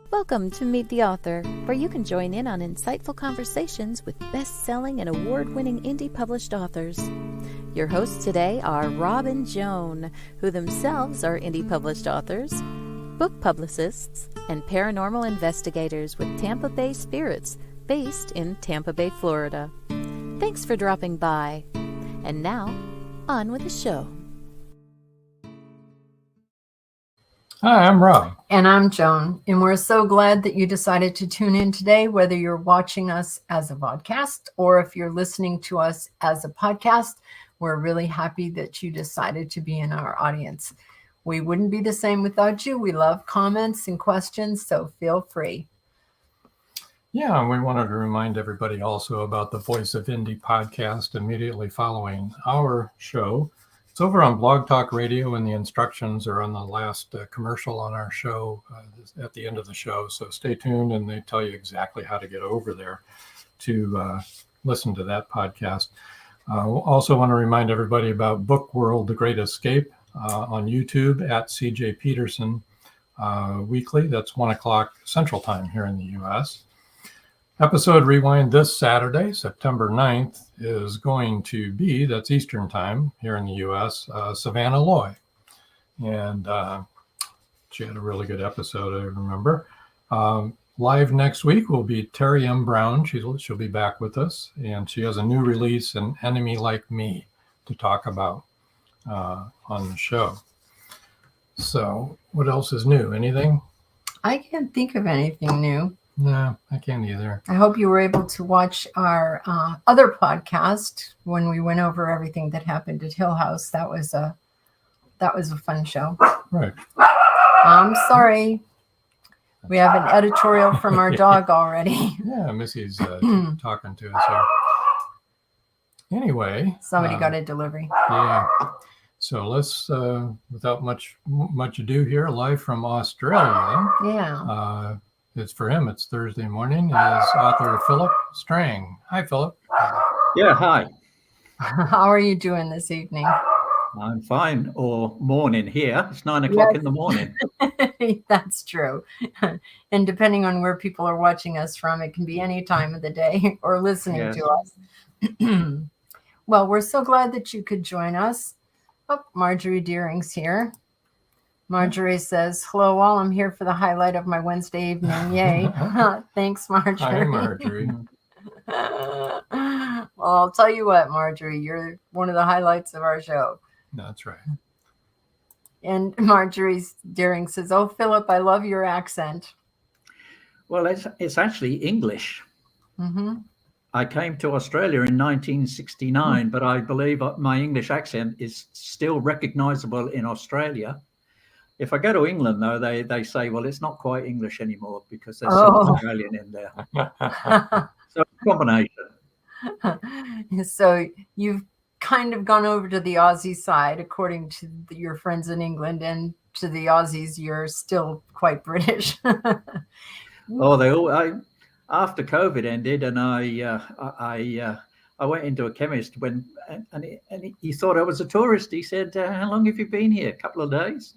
Welcome to Meet the Author, where you can join in on insightful conversations with best-selling and award-winning indie published authors. Your hosts today are Rob and Joan, who themselves are indie published authors, book publicists, and paranormal investigators with Tampa Bay Spirits, based in Tampa Bay, Florida. Thanks for dropping by. And now, on with the show. Hi, I'm Rob. And I'm Joan. And we're so glad that you decided to tune in today, whether you're watching us as a podcast or if you're listening to us as a podcast. We're really happy that you decided to be in our audience. We wouldn't be the same without you. We love comments and questions, so feel free. Yeah, and we wanted to remind everybody also about the Voice of Indie podcast immediately following our show. It's over on Blog Talk Radio, and the instructions are on the last commercial on our show at the end of the show. So stay tuned, and they tell you exactly how to get over there to listen to that podcast. We'll also want to remind everybody about Book World, The Great Escape on YouTube at CJ Peterson weekly. That's 1 o'clock Central Time here in the U.S. Episode Rewind this Saturday, September 9th, is going to be, that's Eastern Time here in the U.S., Savannah Loy. And she had a really good episode, I remember. Live next week will be Terry M. Brown. She'll be back with us. And she has a new release, An Enemy Like Me, to talk about on the show. So what else is new? Anything? I can't think of anything new. No, I can't either. I hope you were able to watch our other podcast when we went over everything that happened at Hill House. That was a fun show. Right. I'm sorry. We have an editorial from our dog already. Yeah, Missy's talking to us here. Anyway. Somebody got a delivery. Yeah. So let's, without much ado here, live from Australia. Yeah. It's for him. It's Thursday morning. Is author Phillip Strang. Hi, Phillip. Yeah, hi. How are you doing this evening? I'm fine, or morning here. It's 9 o'clock in the morning. That's true. And depending on where people are watching us from, it can be any time of the day or listening to us. Well, we're so glad that you could join us. Oh, Marjorie Deering's here. Marjorie says, hello all, I'm here for the highlight of my Wednesday evening. Yay. Thanks, Marjorie. Hi, Marjorie. Well, I'll tell you what, Marjorie, you're one of the highlights of our show. That's right. And Marjorie Deering says, oh, Phillip, I love your accent. Well, it's actually English. Mm-hmm. I came to Australia in 1969, but I believe my English accent is still recognizable in Australia. If I go to England, though, they say, well, it's not quite English anymore because there's some Australian in there. So a combination. So you've kind of gone over to the Aussie side, according to your friends in England, and to the Aussies, you're still quite British. Oh, after COVID ended, and I went into a chemist and he thought I was a tourist. He said, how long have you been here? A couple of days.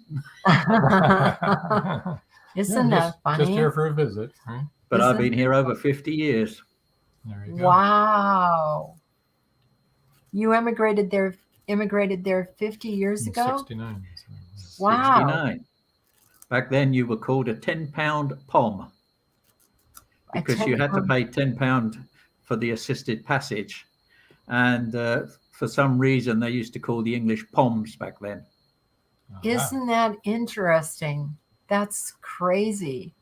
Isn't that funny? Just here for a visit, right? But I've been here over 50 years. There you go. Wow. You immigrated there 50 years ago? 69. Wow. 69. Back then you were called a 10-pound POM because you had to pay £10 for the assisted passage. And for some reason, they used to call the English POMs back then. Isn't that interesting? That's crazy.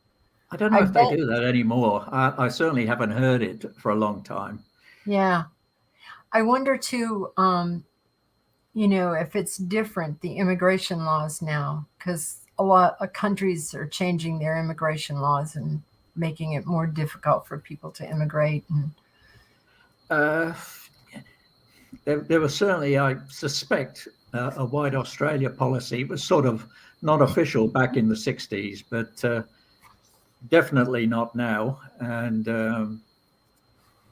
I don't know if they do that anymore. I certainly haven't heard it for a long time. Yeah. I wonder, too, if it's different, the immigration laws now, because a lot of countries are changing their immigration laws and making it more difficult for people to immigrate. And there was certainly, I suspect, a White Australia policy. It was sort of not official back in the 60s, but definitely not now. And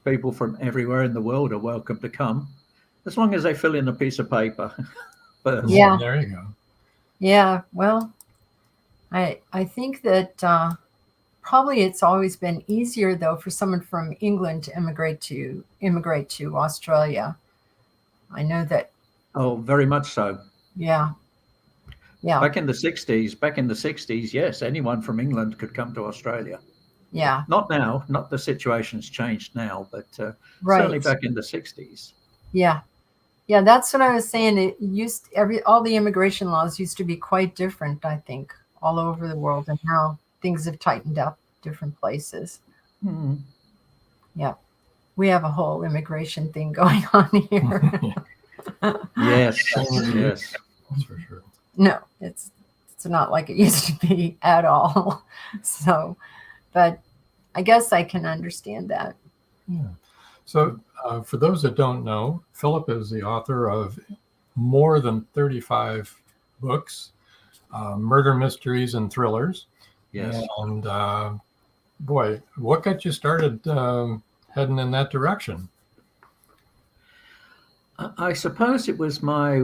people from everywhere in the world are welcome to come, as long as they fill in a piece of paper. But yeah, there you go. Yeah, well, I think that Probably it's always been easier though for someone from England to immigrate to Australia. I know that. Oh, very much so. Yeah. Yeah. Back in the 60s, yes, anyone from England could come to Australia. Yeah. Not now, not the situation's changed now, but Right. certainly back in the 60s. Yeah. Yeah, that's what I was saying. All the immigration laws used to be quite different, I think, all over the world, and now things have tightened up different places. Mm. Yeah. We have a whole immigration thing going on here. Yes, yes. That's for sure. No, it's not like it used to be at all. So, but I guess I can understand that. Yeah. So for those that don't know, Phillip is the author of more than 35 books, murder mysteries and thrillers. Yes. And boy, what got you started heading in that direction? I suppose it was my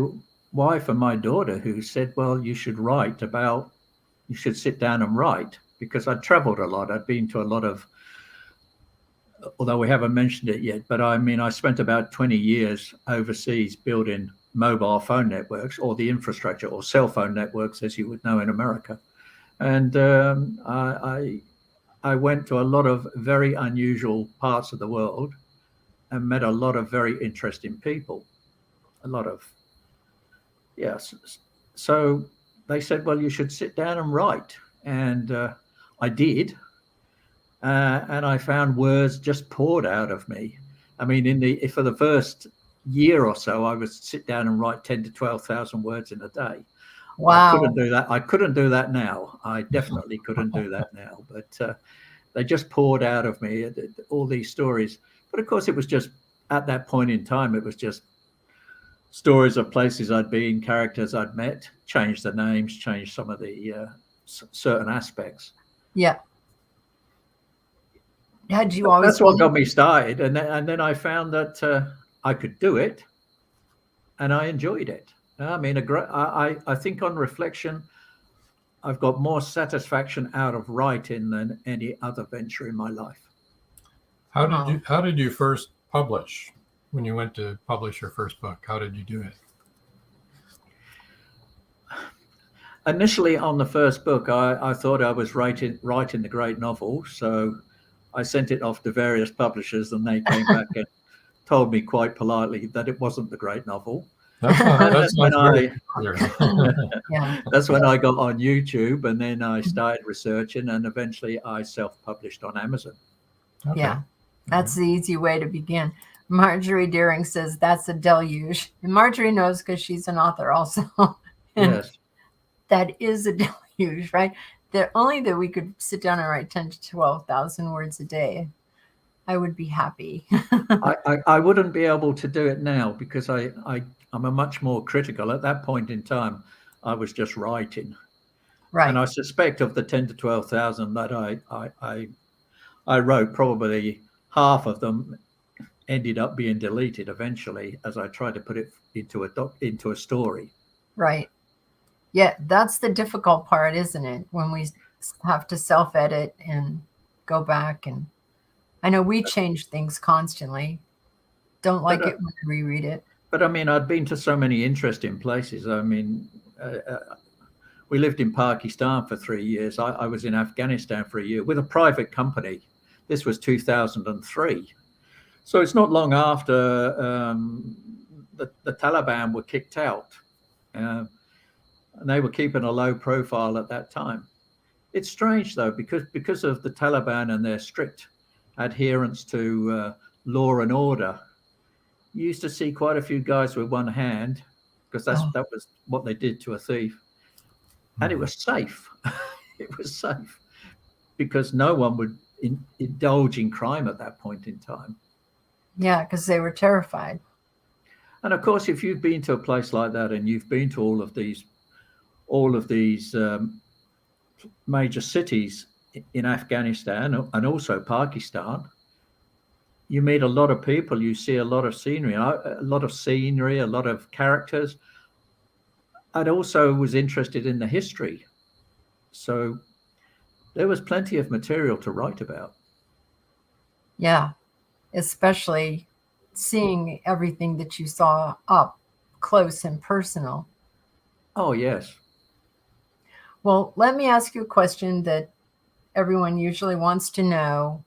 wife and my daughter who said, well, you should sit down and write, because I'd traveled a lot. I'd been to a lot of, although we haven't mentioned it yet, but I mean, I spent about 20 years overseas building mobile phone networks, or the infrastructure, or cell phone networks, as you would know in America. And I went to a lot of very unusual parts of the world and met a lot of very interesting people. Yes. So they said, well, you should sit down and write. And I did. And I found words just poured out of me. I mean, for the first year or so, I would sit down and write 10 to 12,000 words in a day. Wow. I couldn't do that now. I definitely couldn't do that now. But they just poured out of me, all these stories. But of course, it was just, at that point in time, it was just stories of places I'd been, characters I'd met, changed the names, changed some of the certain aspects. Yeah. Had you always? That's what got me started, and then I found that I could do it, and I enjoyed it. I mean, I think on reflection, I've got more satisfaction out of writing than any other venture in my life. How did you first publish? When you went to publish your first book, how did you do it? Initially, on the first book, I thought I was writing the great novel, so I sent it off to various publishers, and they came back and told me quite politely that it wasn't the great novel. That's when I got on YouTube, and then I started researching, and eventually I self-published on Amazon. Okay. Yeah, that's the easy way to begin. Marjorie Deering says that's a deluge. And Marjorie knows because she's an author also. Yes. That is a deluge, right? Only that we could sit down and write 10 to 12,000 words a day, I would be happy. I wouldn't be able to do it now, because I'm a much more critical. At that point in time, I was just writing. Right. And I suspect of the 10 to 12,000 that I wrote, probably half of them ended up being deleted eventually, as I tried to put it into a story. Right. Yeah, that's the difficult part, isn't it? When we have to self-edit and go back. And I know we change things constantly. Don't like it when I reread it. But I mean, I'd been to so many interesting places. I mean, we lived in Pakistan for 3 years. I was in Afghanistan for a year with a private company. This was 2003. So it's not long after the Taliban were kicked out. And they were keeping a low profile at that time. It's strange, though, because of the Taliban and their strict adherence to law and order, you used to see quite a few guys with one hand, because that was what they did to a thief. And it was safe. It was safe because no one would indulge in crime at that point in time. Yeah, because they were terrified. And of course, if you've been to a place like that, and you've been to all of these major cities in Afghanistan and also Pakistan, you meet a lot of people. You see a lot of scenery, a lot of characters. I also was interested in the history, so there was plenty of material to write about. Yeah, especially seeing everything that you saw up close and personal. Oh, yes. Well, let me ask you a question that everyone usually wants to know.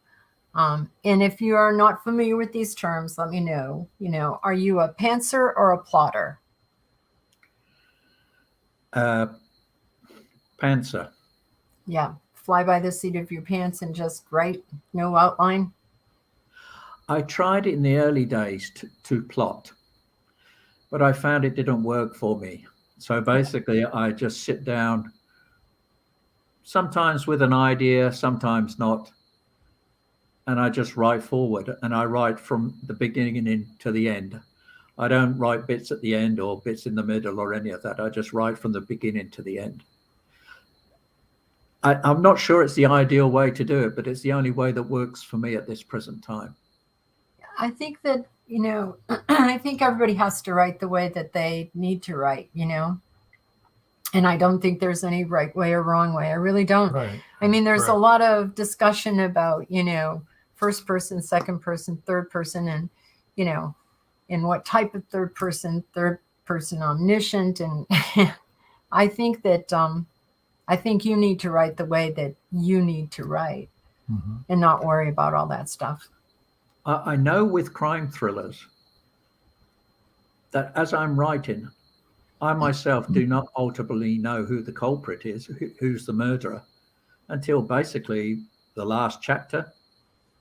And if you are not familiar with these terms, let me know. Are you a pantser or a plotter? Pantser. Yeah, fly by the seat of your pants and just write, no outline. I tried in the early days to plot, but I found it didn't work for me. So basically, I just sit down, sometimes with an idea, sometimes not, and I just write forward, and I write from the beginning to the end. I don't write bits at the end or bits in the middle or any of that. I just write from the beginning to the end. I'm not sure it's the ideal way to do it, but it's the only way that works for me at this present time. I think that, I think everybody has to write the way that they need to write, and I don't think there's any right way or wrong way. I really don't. Right. I mean, there's Right. a lot of discussion about, first person, second person, third person, and, and what type of third person omniscient. And I think that, I think you need to write the way that you need to write and not worry about all that stuff. I know with crime thrillers that as I'm writing, I myself do not ultimately know who the culprit is, who's the murderer, until basically the last chapter,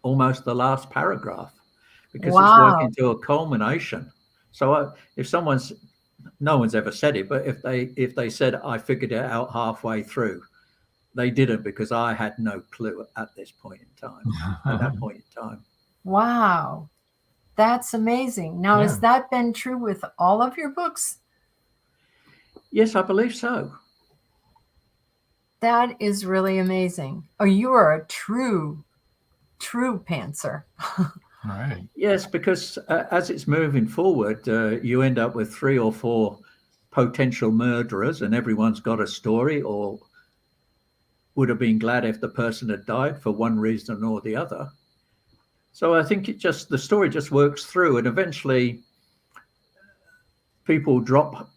almost the last paragraph, because it's working to a culmination. So if no one's ever said it, but if they said I figured it out halfway through, they didn't, because I had no clue at this point in time. At that point in time. Wow, that's amazing. Now, has that been true with all of your books? Yes, I believe so. That is really amazing. Oh, you are a true pantser. Right. Yes, because as it's moving forward, you end up with 3 or 4 potential murderers, and everyone's got a story, or would have been glad if the person had died for one reason or the other. So I think the story just works through, and eventually people drop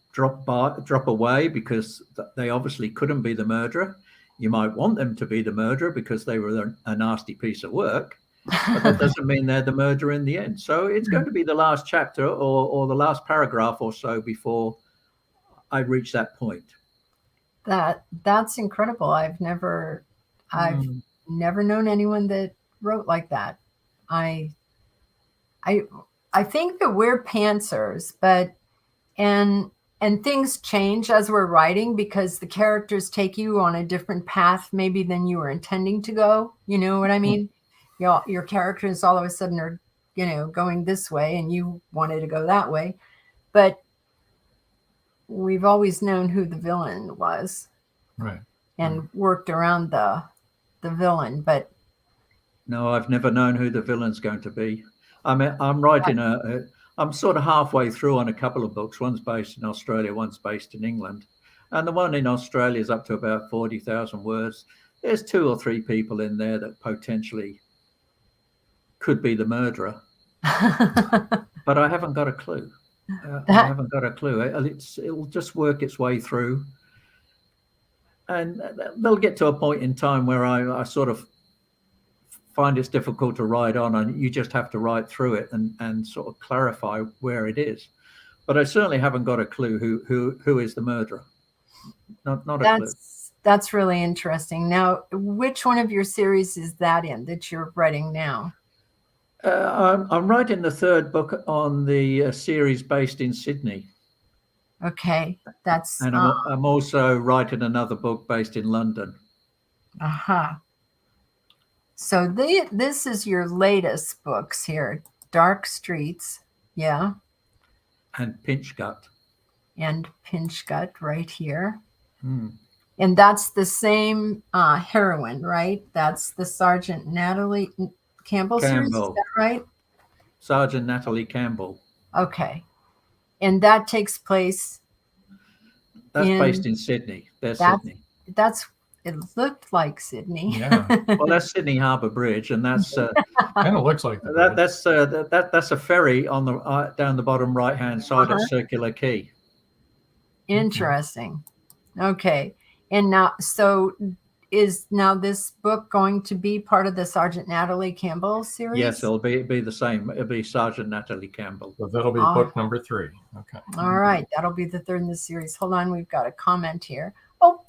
away because they obviously couldn't be the murderer. You might want them to be the murderer because they were a nasty piece of work, but that doesn't mean they're the murderer in the end. So it's going to be the last chapter or the last paragraph or so before I reach that point. That's incredible. I've never known anyone that wrote like that. I think that we're pantsers, but and things change as we're writing because the characters take you on a different path maybe than you were intending to go. You know what I mean? Your characters all of a sudden are, going this way and you wanted to go that way. But we've always known who the villain was. Right. And worked around the villain, but no, I've never known who the villain's going to be. I'm writing I'm sort of halfway through on a couple of books. One's based in Australia, one's based in England. And the one in Australia is up to about 40,000 words. There's 2 or 3 people in there that potentially could be the murderer. But I haven't got a clue. I haven't got a clue. It'll just work its way through. And they'll get to a point in time where I sort of find it's difficult to write on, and you just have to write through it and sort of clarify where it is. But I certainly haven't got a clue who is the murderer. Not a clue. That's really interesting. Now, which one of your series is that in that you're writing now? I'm writing the 3rd book on the series based in Sydney. Okay, that's. And I'm also writing another book based in London. So this is your latest books here, Dark Streets, yeah. And Pinch Gut. And Pinch Gut right here. Mm. And that's the same heroine, right? That's the Sergeant Natalie Campbell series, is that right? Sergeant Natalie Campbell. Okay. And that takes place... That's based in Sydney. Sydney. That's It looked like Sydney. Yeah. Well, that's Sydney Harbour Bridge, and that's Kind of looks like the bridge. that's a ferry on the down the bottom right-hand side of Circular Quay. Interesting. Okay. And now, so is now this book going to be part of the Sergeant Natalie Campbell series? Yes, it'll be the same. It'll be Sergeant Natalie Campbell. So that'll be book number 3. Okay. All right. That'll be the third in the series. Hold on. We've got a comment here. Oh,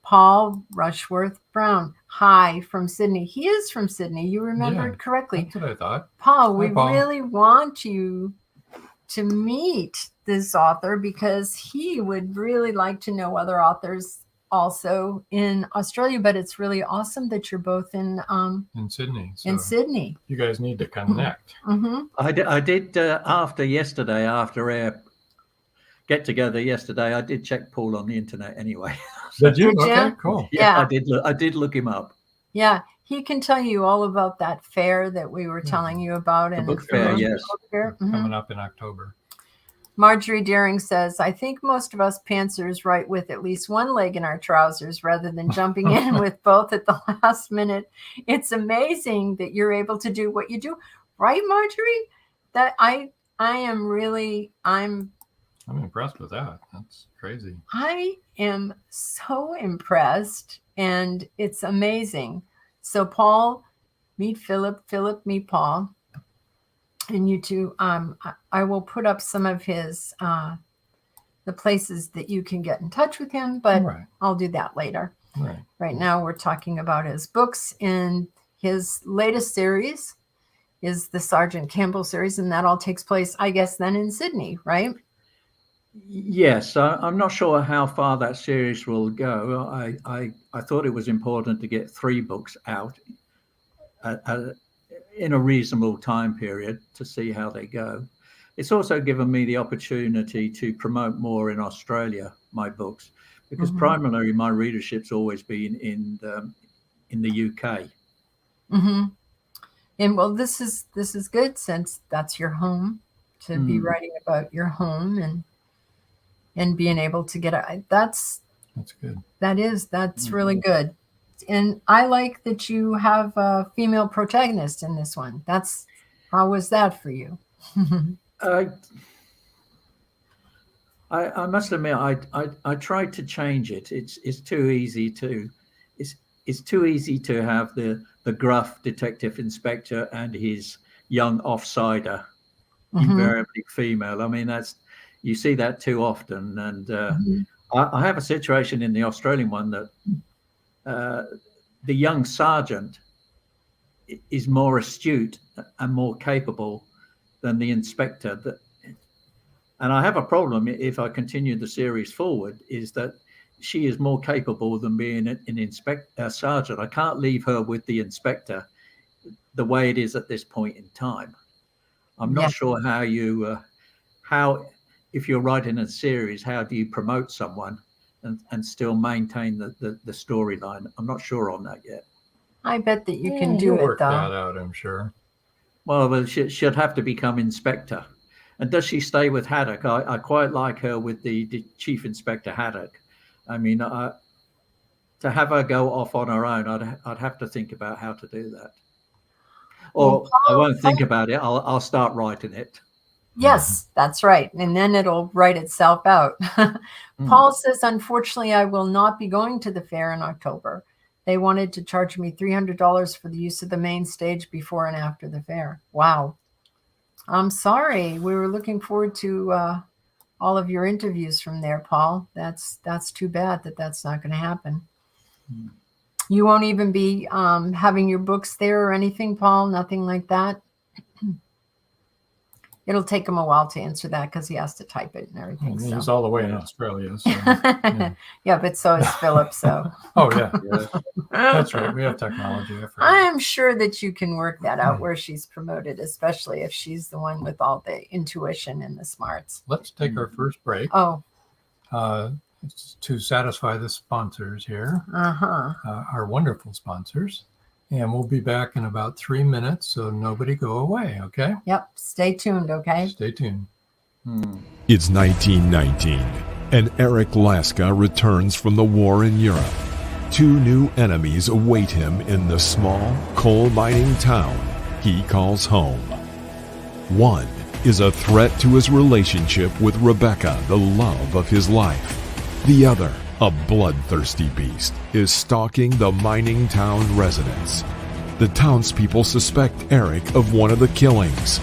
Paul Rushworth Brown. Hi from Sydney. He is from Sydney. You remembered correctly. That's what I thought. Paul, we really want you to meet this author because he would really like to know other authors also in Australia, but it's really awesome that you're both in Sydney. So in Sydney. You guys need to connect. Mm-hmm. I did after our get together yesterday. I did check Paul on the internet anyway. Did you? Did you? Okay, cool. Yeah. I did look him up. Yeah, he can tell you all about that fair that we were telling you about. The And book fair, yes. Coming up in October. Marjorie Daring says, I think most of us pantsers write with at least one leg in our trousers rather than jumping in with both at the last minute. It's amazing that you're able to do what you do. Right, Marjorie? That I'm impressed with that. That's crazy. I am so impressed, and it's amazing. So Paul, meet Philip, meet Paul. And you two, I will put up some of his, the places that you can get in touch with him, but I'll do that later. Right now, we're talking about his books, and his latest series is the Sergeant Campbell series, and that all takes place, I guess, then in Sydney, right? Yes, I'm not sure how far that series will go. I thought it was important to get 3 books out in a reasonable time period to see how they go. It's also given me the opportunity to promote more in Australia, my books, because primarily my readership's always been in the UK. Mm-hmm. And well, this is good since that's your home, to be writing about your home and being able to get that's good. That's really good. And I like that you have a female protagonist in this one. How was that for you? I must admit, I tried to change it. It's too easy to have the gruff detective inspector and his young offsider, invariably female. I mean, you see that too often. And I have a situation in the Australian one that the young sergeant is more astute and more capable than the inspector. And I have a problem if I continue the series forward, is that she is more capable than being a sergeant. I can't leave her with the inspector the way it is at this point in time. I'm not sure how if you're writing a series, how do you promote someone and still maintain the storyline? I'm not sure on that yet. I bet that you can do it, work though. that out, I'm sure. Well, she'd have to become inspector. And does she stay with Haddock? I quite like her with the Chief Inspector Haddock. I mean, to have her go off on her own, I'd have to think about how to do that. Or I won't think about it. I'll start writing it. Yes, that's right. And then it'll write itself out. Paul says, unfortunately, I will not be going to the fair in October. They wanted to charge me $300 for the use of the main stage before and after the fair. Wow. I'm sorry. We were looking forward to all of your interviews from there, Paul. That's too bad that's not going to happen. You won't even be having your books there or anything, Paul? Nothing like that? It'll take him a while to answer that because he has to type it and everything. He's all the way in Australia. So, yeah, but so is Philip. So. Oh, yeah. That's right. We have technology. I'm sure that you can work that out where she's promoted, especially if she's the one with all the intuition and the smarts. Let's take our first break. Oh. To satisfy the sponsors here, our wonderful sponsors. And we'll be back in about 3 minutes, so nobody go away, okay? Yep. Stay tuned, okay? Stay tuned. It's 1919, and Eric Laska returns from the war in Europe. 2 new enemies await him in the small coal mining town he calls home. One is a threat to his relationship with Rebecca, the love of his life. The other, a bloodthirsty beast, is stalking the mining town residents. The townspeople suspect Eric of one of the killings.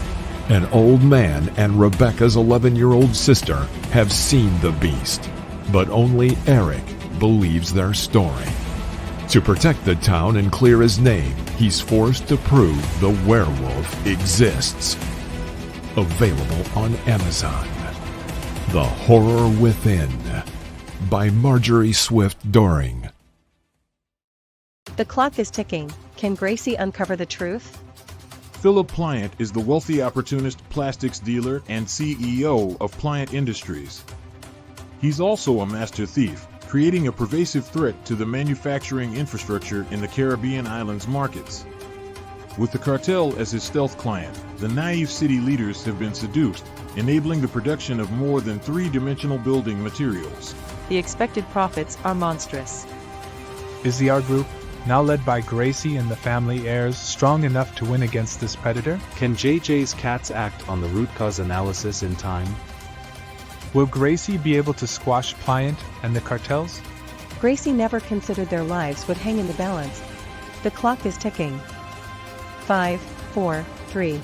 An old man and Rebecca's 11-year-old sister have seen the beast, but only Eric believes their story. To protect the town and clear his name, he's forced to prove the werewolf exists. Available on Amazon. The Horror Within by Marjorie Swift Doring. The clock is ticking. Can Gracie uncover the truth? Phillip Pliant is the wealthy opportunist plastics dealer and CEO of Pliant Industries. He's also a master thief, creating a pervasive threat to the manufacturing infrastructure in the Caribbean islands markets. With the cartel as his stealth client, the naive city leaders have been seduced, enabling the production of more than 3-dimensional building materials. The expected profits are monstrous. Is the art group, now led by Gracie and the family heirs, strong enough to win against this predator? Can JJ's cats act on the root cause analysis in time? Will Gracie be able to squash Pliant and the cartels? Gracie never considered their lives would hang in the balance. The clock is ticking. 5, 4, 3.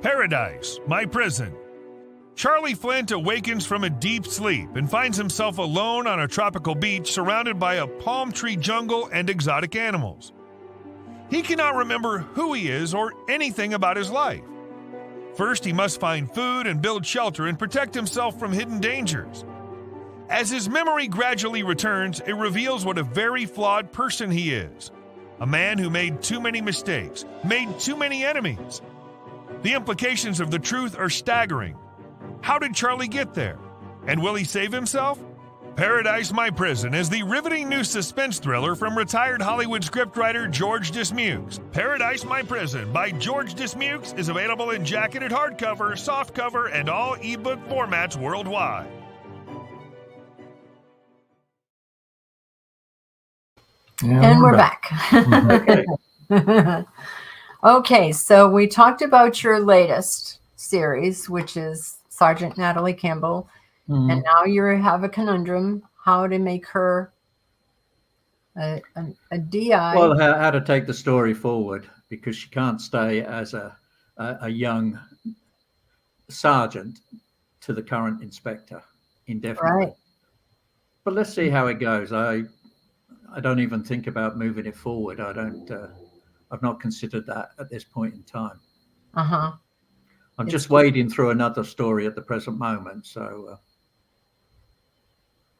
Paradise, my prison. Charlie Flint awakens from a deep sleep and finds himself alone on a tropical beach surrounded by a palm tree jungle and exotic animals. He cannot remember who he is or anything about his life. First, he must find food and build shelter and protect himself from hidden dangers. As his memory gradually returns, it reveals what a very flawed person he is. A man who made too many mistakes, made too many enemies. The implications of the truth are staggering. How did Charlie get there? And will he save himself? Paradise, My Prison is the riveting new suspense thriller from retired Hollywood scriptwriter George Dismukes. Paradise, My Prison by George Dismukes is available in jacketed hardcover, softcover, and all ebook formats worldwide. And we're back. Okay. Okay, so we talked about your latest series, which is Sergeant Natalie Campbell. And now you have a conundrum, how to make her a DI. Well, how to take the story forward, because she can't stay as a young sergeant to the current inspector indefinitely. Right. But let's see how it goes. I don't even think about moving it forward. I've not considered that at this point in time. I'm just wading through another story at the present moment, so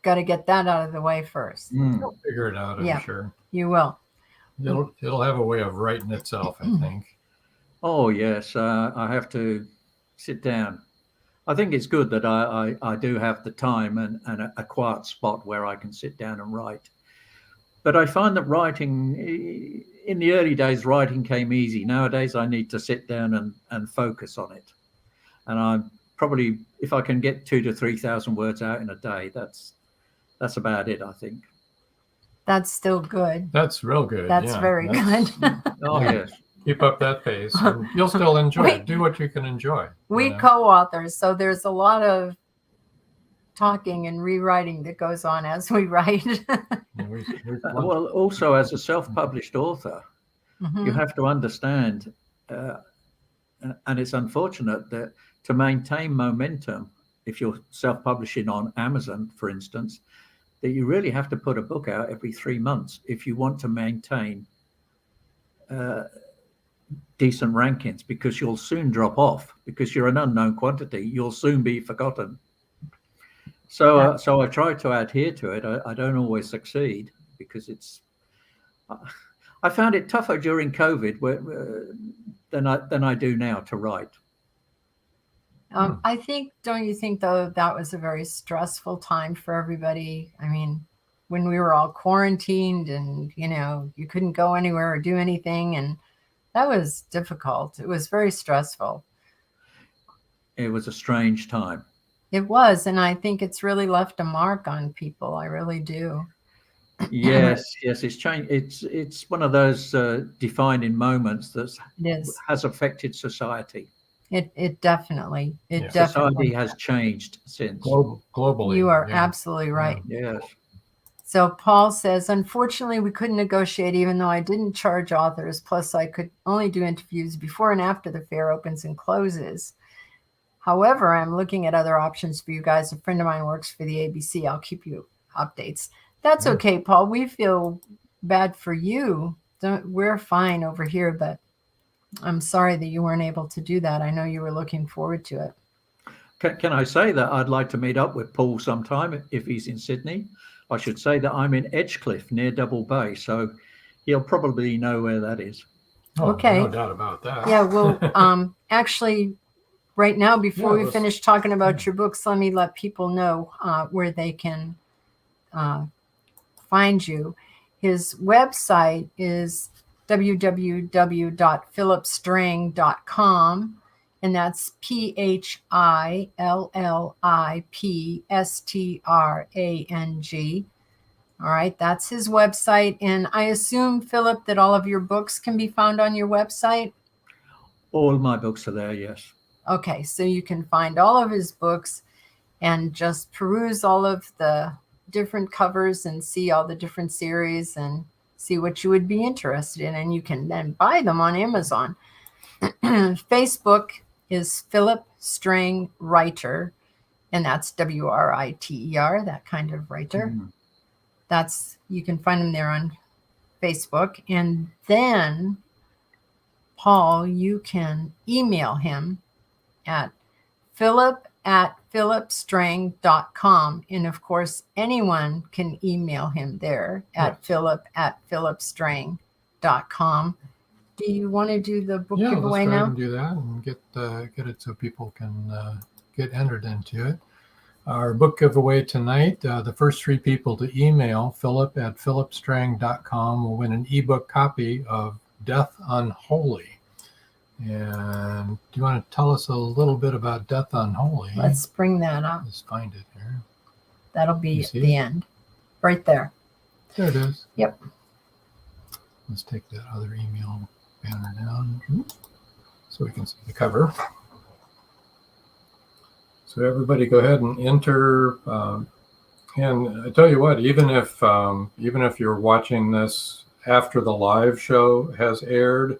got to get that out of the way first. You'll figure it out, I'm sure. You will. It'll have a way of writing itself, I think. Oh yes, I have to sit down. I think it's good that I do have the time and a quiet spot where I can sit down and write. But I find that writing, in the early days, writing came easy. Nowadays, I need to sit down and focus on it. And I'm probably, if I can get 2,000 to 3,000 words out in a day, that's about it, I think. That's still good. That's real good. That's very good. Oh, yes. Keep up that pace. And you'll still enjoy it. Do what you can enjoy. We co-authors, so there's a lot of talking and rewriting that goes on as we write. Well, also as a self-published author, you have to understand, and it's unfortunate that to maintain momentum, if you're self-publishing on Amazon, for instance, that you really have to put a book out every 3 months if you want to maintain decent rankings, because you'll soon drop off because you're an unknown quantity. You'll soon be forgotten. So, so I try to adhere to it. I don't always succeed because it's. I found it tougher during COVID than I do now to write. I think, don't you think, though, that was a very stressful time for everybody? I mean, when we were all quarantined and, you couldn't go anywhere or do anything. And That was difficult. It was very stressful. It was a strange time. It was, and I think it's really left a mark on people. I really do. Yes, it's changed. It's one of those defining moments that has affected society. It definitely, Society has changed since. Globally. You are absolutely right. Yes. So Paul says, unfortunately, we couldn't negotiate, even though I didn't charge authors. Plus, I could only do interviews before and after the fair opens and closes. However, I'm looking at other options for you guys. A friend of mine works for the ABC. I'll keep you updates. That's okay, Paul. We feel bad for you. We're fine over here, but I'm sorry that you weren't able to do that. I know you were looking forward to it. Can I say that I'd like to meet up with Paul sometime if he's in Sydney? I should say that I'm in Edgecliff near Double Bay, so he'll probably know where that is. Oh, okay. No doubt about that. Yeah, well, actually, right now, before we finish talking about your books, let me let people know where they can find you. His website is www.phillipstrang.com, and that's PhillipStrang. All right, that's his website. And I assume, Philip, that all of your books can be found on your website? All my books are there, yes. Okay, so you can find all of his books and just peruse all of the different covers and see all the different series and see what you would be interested in. And you can then buy them on Amazon. Facebook is Phillip Strang Writer, and that's WRITER, that kind of writer. You can find him there on Facebook. And then, Paul, you can email him at phillip@phillipstrang.com. And of course, anyone can email him there at phillip@phillipstrang.com. Do you want to do the book giveaway let's go now? ahead and do that and get it so people can get entered into it. Our book giveaway tonight, the first 3 people to email phillip@phillipstrang.com will win an ebook copy of Death Unholy. And do you want to tell us a little bit about Death Unholy? Let's bring that up. Let's find it here. That'll be at the end. Right there. There it is. Yep. Let's take that other email banner down so we can see the cover. So everybody go ahead and enter. And I tell you what, even if you're watching this after the live show has aired,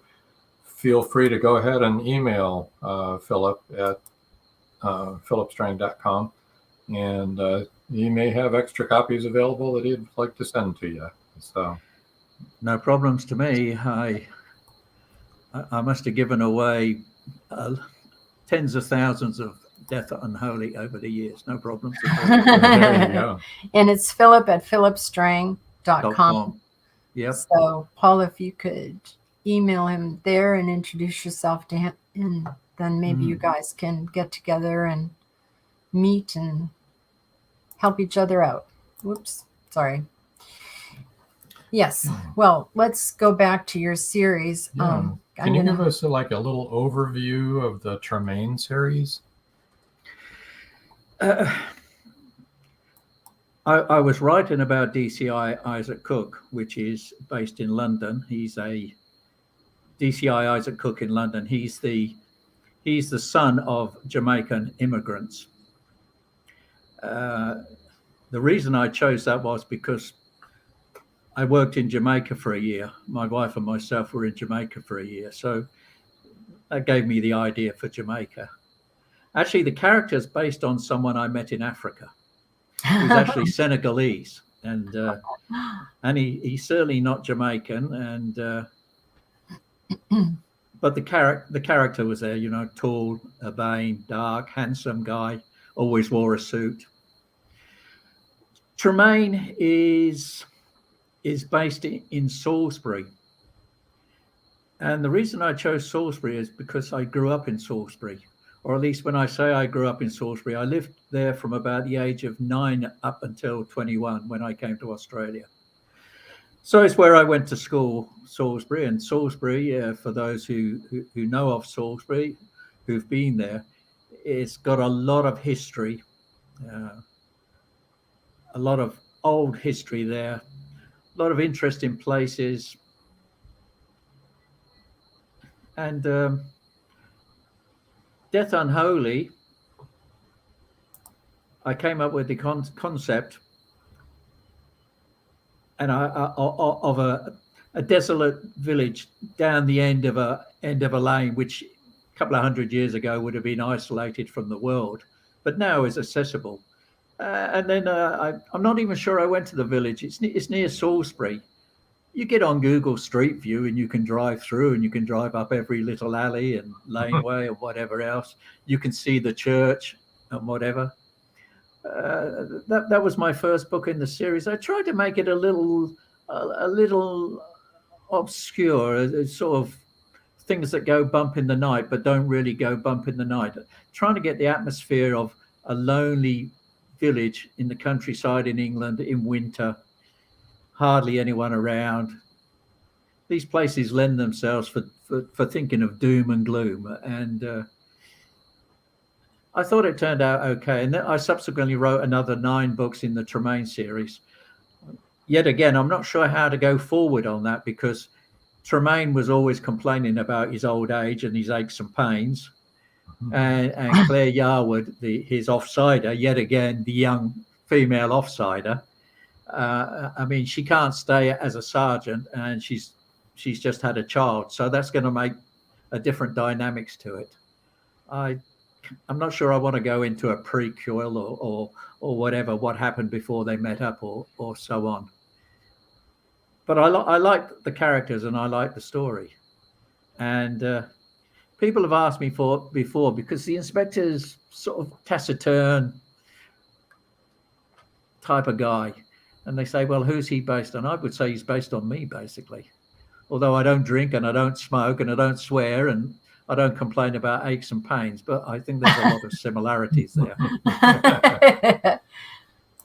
feel free to go ahead and email Phillip at phillipstrang.com, and he may have extra copies available that he'd like to send to you. So, no problems to me. I must have given away tens of thousands of Death Unholy over the years. No problems. There you go. And it's phillip@phillipstrang.com. Yep. So, Paul, if you could email him there and introduce yourself to him, and then maybe you guys can get together and meet and help each other out. Whoops, sorry. Yes. Well, let's go back to your series. Can you give us a little overview of the Tremaine series? I was writing about DCI Isaac Cook, which is based in London. He's a DCI Isaac Cook in London. He's the son of Jamaican immigrants. The reason I chose that was because I worked in Jamaica for a year. My wife and myself were in Jamaica for a year. So that gave me the idea for Jamaica. Actually, the character is based on someone I met in Africa. He's actually Senegalese, and he's certainly not Jamaican. And but the character was there, tall, urbane, dark, handsome guy, always wore a suit. Tremaine is based in Salisbury. And the reason I chose Salisbury is because I grew up in Salisbury. Or at least when I say I grew up in Salisbury, I lived there from about the age of 9 up until 21 when I came to Australia. So it's where I went to school, Salisbury. And Salisbury, for those who know of Salisbury, who've been there, it's got a lot of history, a lot of old history there, a lot of interesting places. And Death Unholy, I came up with the concept and of a desolate village down the end of a lane, which a couple of 100 years ago would have been isolated from the world, but now is accessible. And then I'm not even sure I went to the village. It's near Salisbury. You get on Google Street View and you can drive through, and you can drive up every little alley and laneway or whatever else. You can see the church and whatever. That was my first book in the series. I tried to make it a little obscure, sort of things that go bump in the night but don't really go bump in the night. Trying to get the atmosphere of a lonely village in the countryside in England in winter, hardly anyone around. These places lend themselves for thinking of doom and gloom, and I thought it turned out okay. And then I subsequently wrote another 9 books in the Tremaine series. Yet again, I'm not sure how to go forward on that, because Tremaine was always complaining about his old age and his aches and pains. And Claire Yarwood, his offsider, yet again, the young female offsider. I mean, she can't stay as a sergeant, and she's just had a child. So that's going to make a different dynamics to it. I'm not sure I want to go into a prequel or whatever, what happened before they met up or so on. But I like the characters and I like the story. And people have asked me before, because the inspector's sort of taciturn type of guy. And they say, well, who's he based on? I would say he's based on me, basically. Although I don't drink and I don't smoke and I don't swear and I don't complain about aches and pains, but I think there's a lot of similarities there.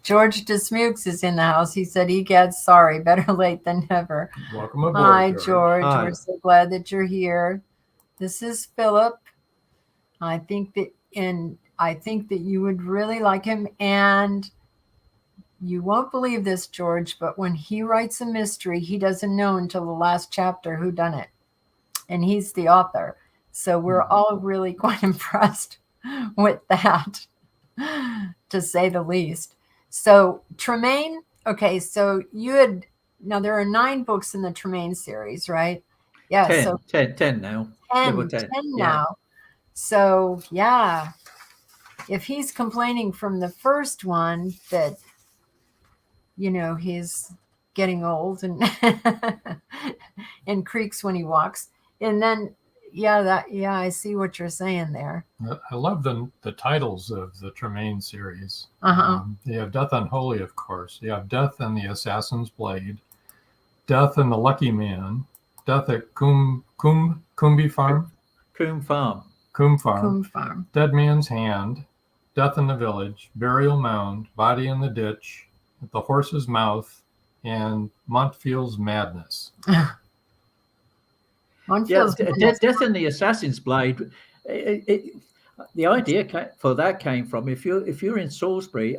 George Dismukes is in the house. He said, "Egad, sorry, better late than never." Welcome aboard. Hi, George. Hi. We're so glad that you're here. This is Philip. I think that you would really like him. And you won't believe this, George, but when he writes a mystery, he doesn't know until the last chapter who done it. And he's the author. So we're all really quite impressed with that, to say the least. So Tremaine, okay, so now there are 9 books in the Tremaine series, right? Yeah. 10, so 10 now. 10 now. So yeah, if he's complaining from the first one that, he's getting old and and creaks when he walks, and then I see what you're saying there. I love the titles of the Tremaine series. You have Death Unholy, of course. You have Death and the Assassin's Blade, Death and the Lucky Man, Death at Coombe Farm, Dead Man's Hand, Death in the Village, Burial Mound, Body in the Ditch, The Horse's Mouth, and Montfield's Madness. Death in the Assassin's Blade. The idea for that came from, if you're in Salisbury,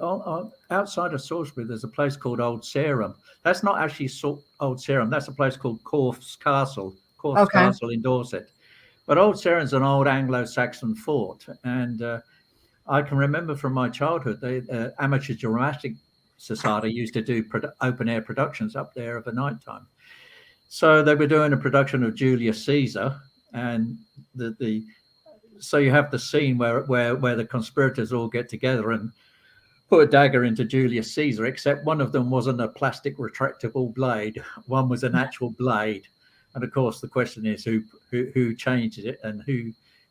outside of Salisbury, there's a place called Old Sarum. That's not actually Old Sarum. That's a place called Corf's Castle in Dorset. But Old Sarum's an old Anglo-Saxon fort, and I can remember from my childhood, the Amateur Dramatic Society used to do open air productions up there of a night time. So they were doing a production of Julius Caesar, and so you have the scene where the conspirators all get together and put a dagger into Julius Caesar, except one of them wasn't a plastic retractable blade. One was an actual blade. And of course, the question is who changed it and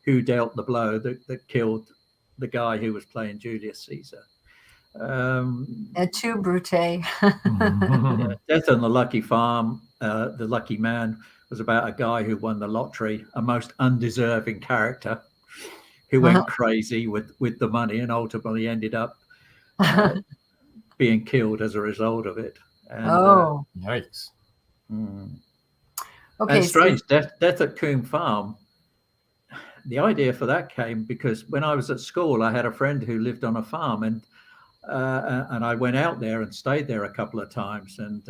who dealt the blow that killed the guy who was playing Julius Caesar. Tu Brute. Death on the Lucky Farm, The Lucky Man, was about a guy who won the lottery, a most undeserving character who went crazy with the money and ultimately ended up being killed as a result of it. And, yikes. Okay, And strange, Death at Coombe Farm. The idea for that came because when I was at school, I had a friend who lived on a farm, and I went out there and stayed there a couple of times. And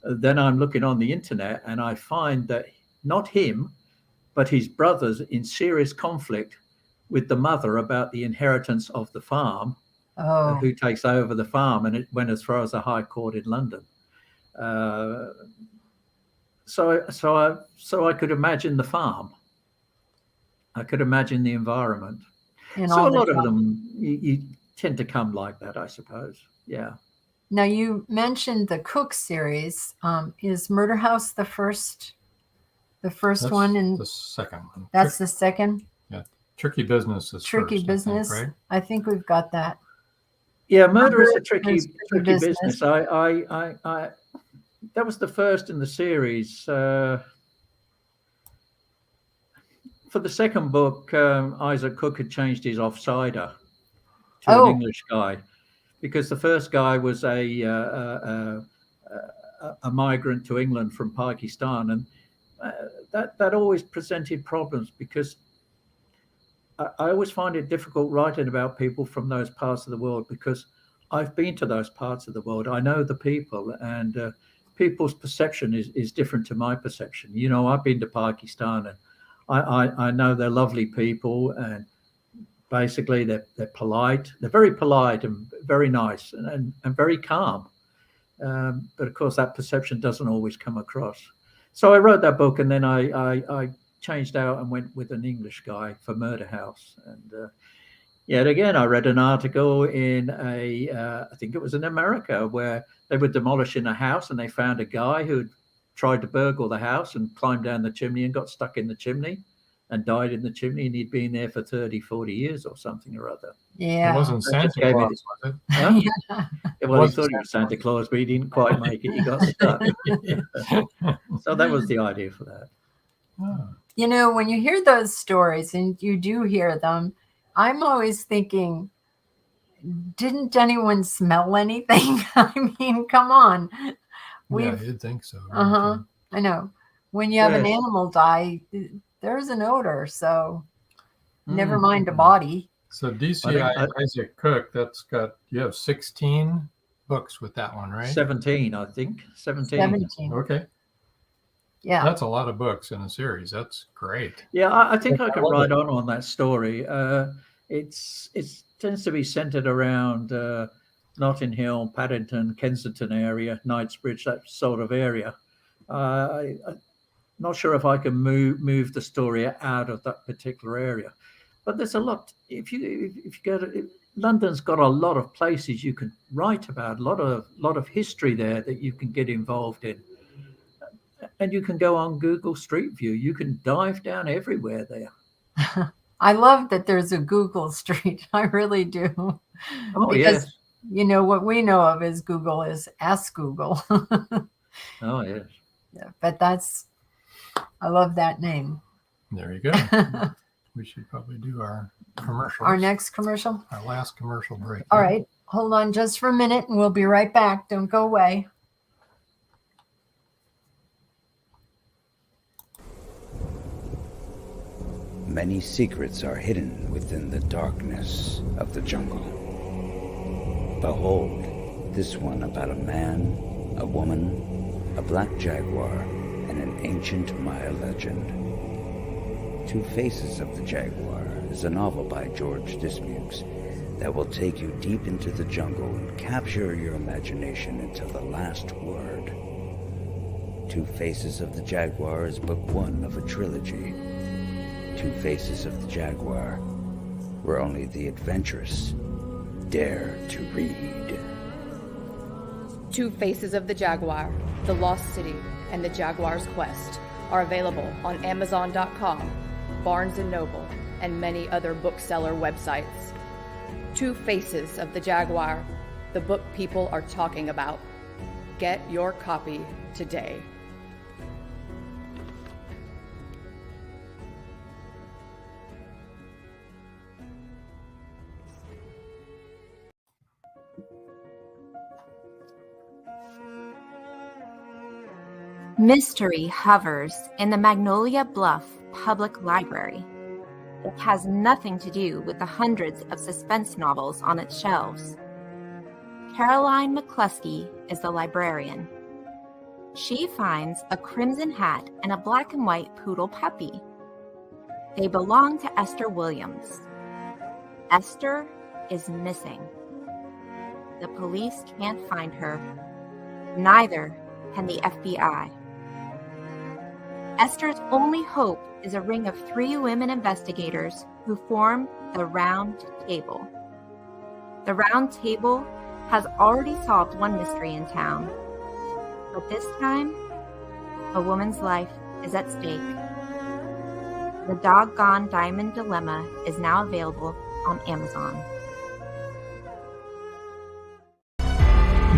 then I'm looking on the internet, and I find that not him, but his brother's in serious conflict with the mother about the inheritance of the farm, who takes over the farm, and it went as far as the High Court in London. So I could imagine the farm. I could imagine the environment. So a lot of them, you tend to come like that, I suppose. Yeah. Now, you mentioned the Cook series. Is Murder House the first one? And the second one. That's the second? Yeah. Tricky Business is Tricky first, Business. I think, right? I think we've got that. Yeah, Murder is a tricky business. I that was the first in the series. For the second book, Isaac Cook had changed his offsider to an English guy, because the first guy was a migrant to England from Pakistan, and that always presented problems, because I always find it difficult writing about people from those parts of the world, because I've been to those parts of the world. I know the people, and people's perception is different to my perception. You know, I've been to Pakistan, and I know they're lovely people, and basically they're polite. They're very polite and very nice and very calm. But of course, that perception doesn't always come across. So I wrote that book, and then I changed out and went with an English guy for Murder House. And yet again, I read an article in I think it was in America, where they were demolishing a house, and they found a guy who had tried to burgle the house and climbed down the chimney and got stuck in the chimney and died in the chimney, and he'd been there for 30, 40 years or something or other. Yeah. It wasn't Santa Claus, was it? Huh? Yeah, well, he thought he was Santa Claus, but he didn't quite make it. He got stuck. So that was the idea for that. Oh. You know, when you hear those stories, and you do hear them, I'm always thinking, didn't anyone smell anything? I mean, come on. Yeah, you'd think so. Right? I know. When you have an animal die, there's an odor, so never mind a body. So DCI Isaac Cook, you have 16 books with that one, right? 17, I think. 17. Okay. Yeah. That's a lot of books in a series. That's great. Yeah, I think I could write on that story. It tends to be centered around Notting Hill, Paddington, Kensington area, Knightsbridge, that sort of area. I'm not sure if I can move the story out of that particular area, but there's a lot. If you go to London's got a lot of places you can write about, a lot of history there that you can get involved in, and you can go on Google Street View. You can dive down everywhere there. I love that there's a Google Street. I really do. Oh, because, yes. you know, what we know of as Google is Ask Google. Oh, yes. Yeah, but I love that name. There you go. We should probably do our commercial. Our next commercial? Our last commercial break. All right. Hold on just for a minute, and we'll be right back. Don't go away. Many secrets are hidden within the darkness of the jungle. Behold, this one about a man, a woman, a black jaguar, and an ancient Maya legend. Two Faces of the Jaguar is a novel by George Dismukes that will take you deep into the jungle and capture your imagination until the last word. Two Faces of the Jaguar is book one of a trilogy. Two Faces of the Jaguar, where only the adventurous dare to read. Two Faces of the Jaguar, The Lost City, and The Jaguar's Quest are available on Amazon.com, Barnes & Noble, and many other bookseller websites. Two Faces of the Jaguar, the book people are talking about. Get your copy today. Mystery hovers in the Magnolia Bluff Public Library. It has nothing to do with the hundreds of suspense novels on its shelves. Caroline McCluskey is the librarian. She finds a crimson hat and a black and white poodle puppy. They belong to Esther Williams. Esther is missing. The police can't find her. Neither can the FBI. Esther's only hope is a ring of 3 women investigators who form the Round Table. The Round Table has already solved one mystery in town, but this time, a woman's life is at stake. The Doggone Diamond Dilemma is now available on Amazon.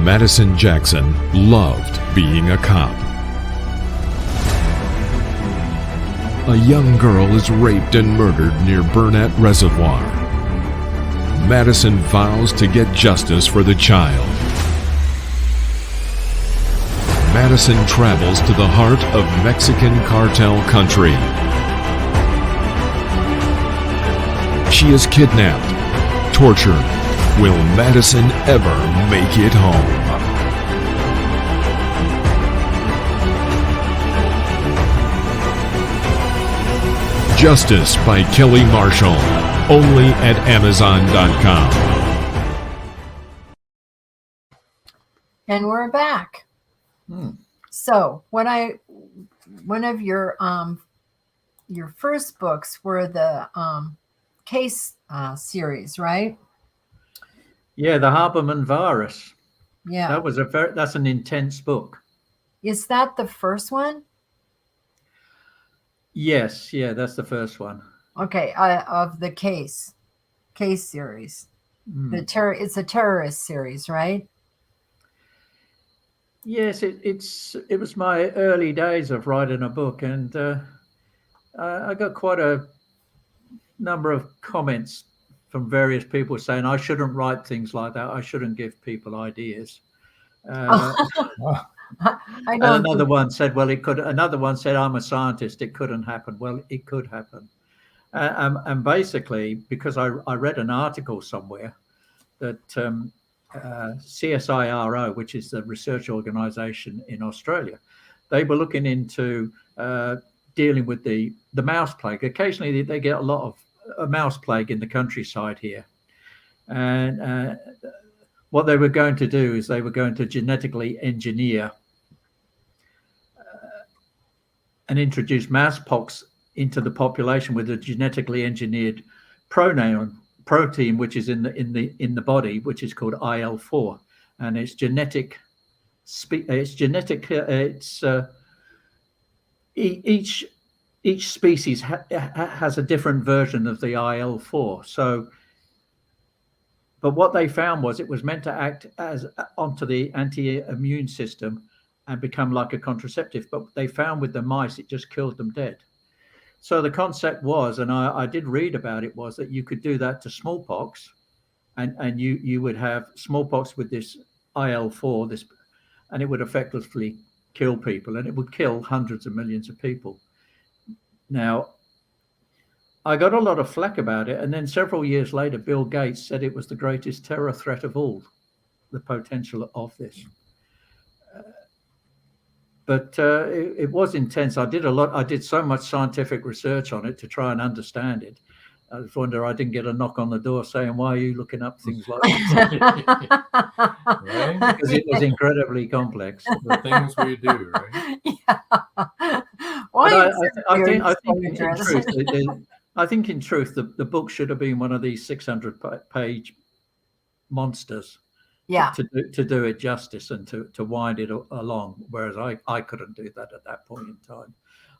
Madison Jackson loved being a cop. A young girl is raped and murdered near Burnett Reservoir. Madison vows to get justice for the child. Madison travels to the heart of Mexican cartel country. She is kidnapped, tortured. Will Madison ever make it home? Justice by Kelly Marshall, only at Amazon.com. And we're back. So one of your first books were the case series, right? Yeah, the Haberman virus. Yeah, that's an intense book. Is that the first one? Yes, yeah, that's the first one. Okay, of the case series. It's a terrorist series, right? Yes, it was my early days of writing a book, and I got quite a number of comments from various people saying I shouldn't write things like that. I shouldn't give people ideas. And another one said, well, it could. Another one said, I'm a scientist. It couldn't happen. Well, it could happen. And basically, because I read an article somewhere that CSIRO, which is the research organization in Australia, they were looking into dealing with the mouse plague. Occasionally, they get a lot of a mouse plague in the countryside here. And what they were going to do is they were going to genetically engineer and introduce mousepox into the population with a genetically engineered protein, which is in the body, which is called IL-4, and it's genetic. Each species has a different version of the IL-4. So, but what they found was it was meant to act as onto the anti-immune system and become like a contraceptive. But they found with the mice, it just killed them dead. So the concept was, and I did read about it, was that you could do that to smallpox, and you would have smallpox with this IL-4, and it would effectively kill people, and it would kill hundreds of millions of people. Now, I got a lot of flack about it, and then several years later, Bill Gates said it was the greatest terror threat of all, the potential of this. But it was intense. I did so much scientific research on it to try and understand it. I just wonder I didn't get a knock on the door saying, why are you looking up things like this? Right? Because it was incredibly complex. The things we do, right? Yeah. I think in truth, the book should have been one of these 600-page monsters. Yeah. To do it justice and to wind it along, whereas I couldn't do that at that point in time.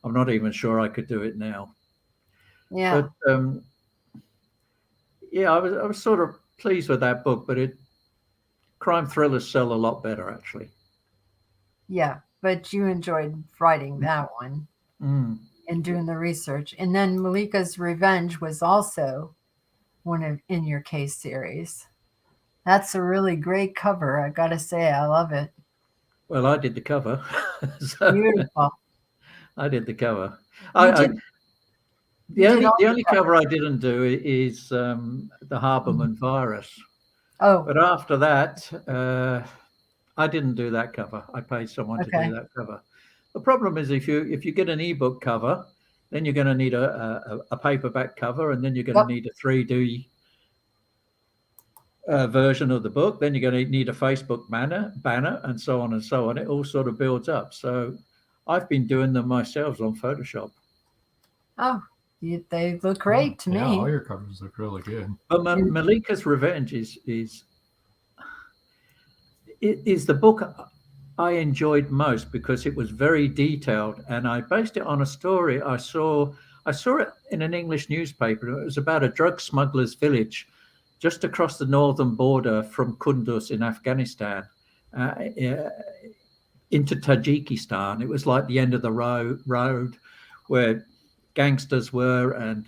I'm not even sure I could do it now. Yeah. But I was sort of pleased with that book, but crime thrillers sell a lot better, actually. Yeah, but you enjoyed writing that one and doing the research. And then Malika's Revenge was also in your case series. That's a really great cover. I got to say, I love it. Well, I did the cover. So Beautiful. I did the cover. You The did all only the cover covers. I didn't do is the Haberman virus. Oh, But after that, I didn't do that cover. I paid someone to do okay. that cover. The problem is if you get an ebook cover, then you're going to need a paperback cover, and then you're going to Yep. need a 3D version of the book. Then you're going to need a Facebook banner, and so on and so on. It all sort of builds up. So I've been doing them myself on Photoshop. Oh, they look great to Yeah, me. all your covers look really good. But Malika's Revenge is the book I enjoyed most because it was very detailed, and I based it on a story I saw it in an English newspaper. It was about a drug smuggler's village just across the northern border from Kunduz in Afghanistan into Tajikistan. It was like the end of the road where gangsters were, and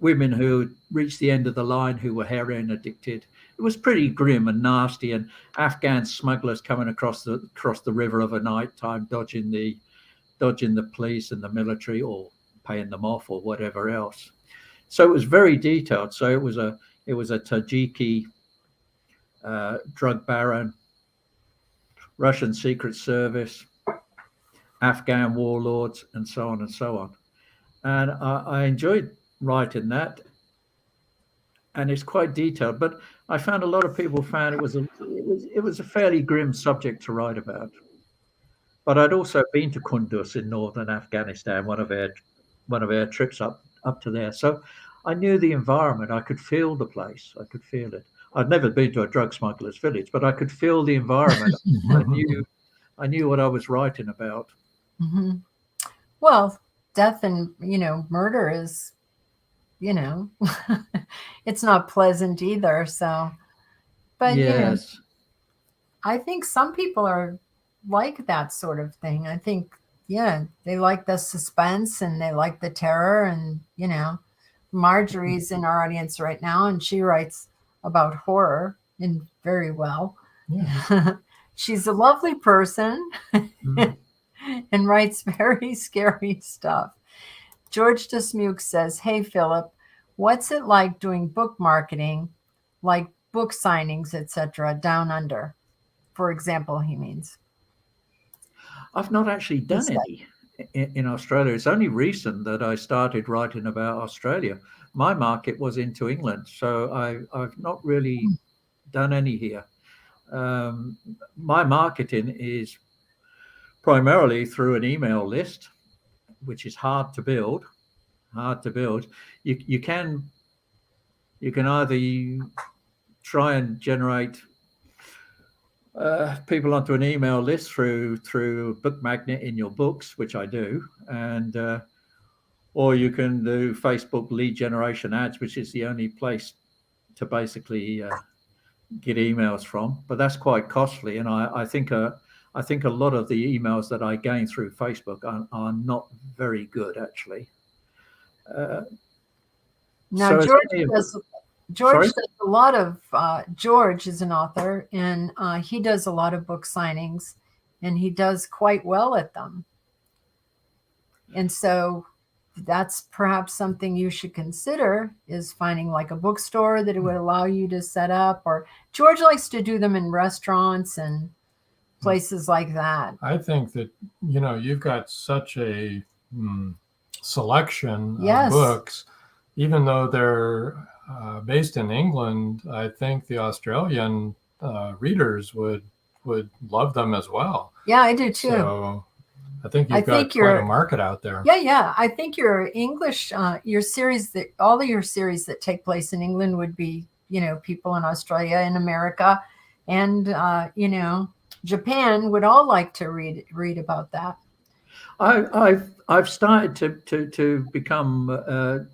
women who reached the end of the line who were heroin addicted. It was pretty grim and nasty, and Afghan smugglers coming across the river of a night time, dodging the police and the military, or paying them off, or whatever else. So it was very detailed. So it was a Tajiki drug baron, Russian Secret Service, Afghan warlords, and so on and so on. And I enjoyed writing that, and it's quite detailed. But I found a lot of people found it was a fairly grim subject to write about. But I'd also been to Kunduz in northern Afghanistan, one of our trips up to there. So I knew the environment. I could feel the place. I could feel it. I'd never been to a drug smuggler's village, but I could feel the environment. I knew what I was writing about. Mm-hmm. Well, death and murder is, it's not pleasant either. So, but yes, I think some people are like that sort of thing. I think, they like the suspense and they like the terror. And Marjorie's in our audience right now, and she writes about horror and very well. Yeah. She's a lovely person. And writes very scary stuff. George Dismuke says, "Hey, Philip, what's it like doing book marketing, like book signings, etc., down under?" For example, he means. I've not actually done any in Australia. It's only recent that I started writing about Australia. My market was into England, so I've not really done any here. My marketing is primarily through an email list, which is hard to build. You can either try and generate people onto an email list through Book Magnet in your books, which I do, and or you can do Facebook lead generation ads, which is the only place to basically get emails from. But that's quite costly, and I think a lot of the emails that I gain through Facebook are not very good, actually. Now, so George does a lot of, George is an author, and he does a lot of book signings, and he does quite well at them. And so that's perhaps something you should consider, is finding like a bookstore that it would allow you to set up. Or George likes to do them in restaurants and places like that. I think that, you've got such a selection of books, even though they're based in England. I think the Australian readers would love them as well. Yeah, I do too. So I think you've got quite a market out there. Yeah. I think your English, your series, all of your series that take place in England would be, people in Australia and America, and Japan would all like to read about that. I've started to become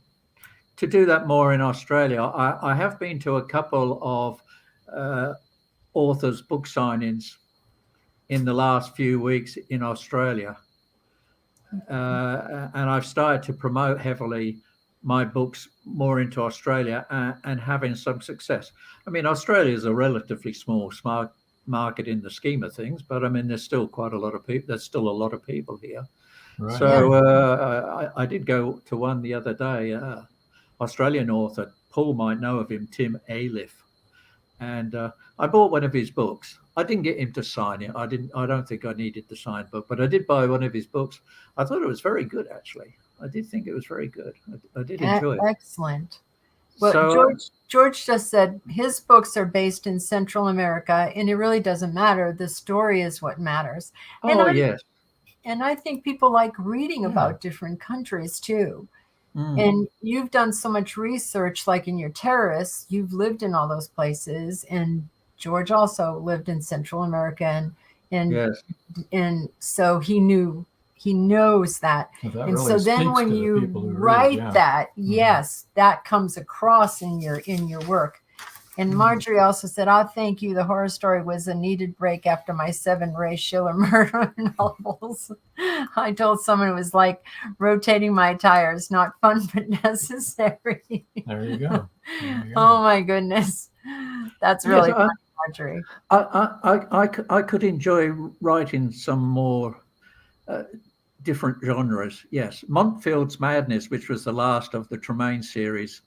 to do that more in Australia. I have been to a couple of authors' book signings in the last few weeks in Australia, and I've started to promote heavily my books more into Australia and having some success. I mean, Australia is a relatively small market in the scheme of things, but I mean, there's still quite a lot of people. There's still a lot of people here. Right. So I did go to one the other day. Australian author, Paul might know of him, Tim Ailiff, and I bought one of his books. I didn't get him to sign it. I don't think I needed the signed book, but I did buy one of his books. I thought it was very good, actually. I did think it was very good. I did enjoy it. Excellent. Well, So, George just said his books are based in Central America, and it really doesn't matter. The story is what matters. yes. And I think people like reading about different countries too. Mm. And you've done so much research, like in your terrorists, you've lived in all those places. And George also lived in Central America, Yes. and so he knows that. Well, that And really so then speaks when to the you people who read, write yeah. that, yes, that comes across in your work. And Marjorie also said, "Oh, thank you. The horror story was a needed break after my 7 Ray Schiller murder novels. I told someone it was like rotating my tires, not fun, but necessary." There you go. There you go. Oh my goodness. That's really Yes, funny, Marjorie. I could enjoy writing some more different genres. Yes, Montfield's Madness, which was the last of the Tremaine series,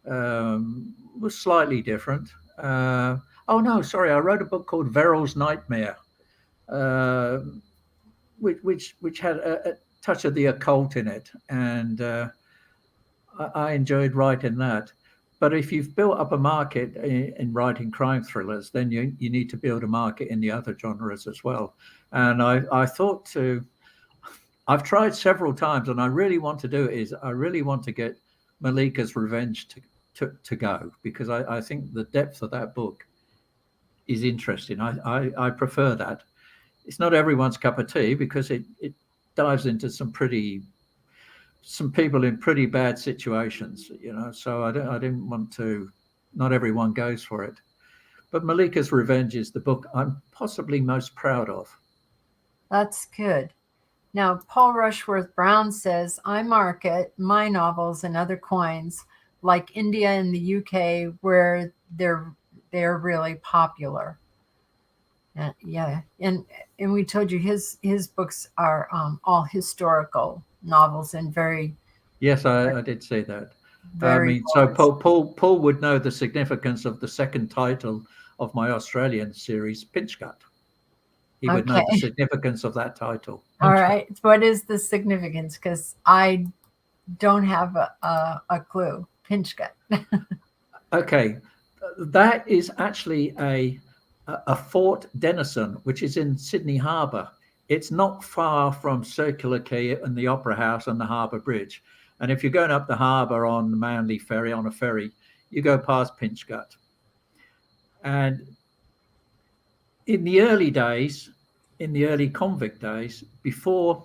was slightly different. I wrote a book called Verrill's Nightmare, which had a touch of the occult in it, and I enjoyed writing that. But if you've built up a market in writing crime thrillers, then you need to build a market in the other genres as well. And I thought I've tried several times, and I really want to do it. I really want to get Malika's Revenge to go, because I think the depth of that book is interesting. I prefer that. It's not everyone's cup of tea, because it dives into some people in pretty bad situations, so I didn't want to. Not everyone goes for it, but Malika's Revenge is the book I'm possibly most proud of. That's good. Now, Paul Rushworth Brown says, "I market my novels and other coins like India and the UK, where they're really popular." And we told you his books are all historical novels and very. Yes, I did say that. Very so Paul would know the significance of the second title of my Australian series, Pinch Gut. He would know the significance of that title. All right. What is the significance? Because I don't have a clue. Pinch Gut. Okay. That is actually a Fort Denison, which is in Sydney Harbour. It's not far from Circular Quay and the Opera House and the Harbour Bridge. And if you're going up the harbour on the Manly Ferry, on a ferry, you go past Pinch Gut. And in the early days, in the early convict days, before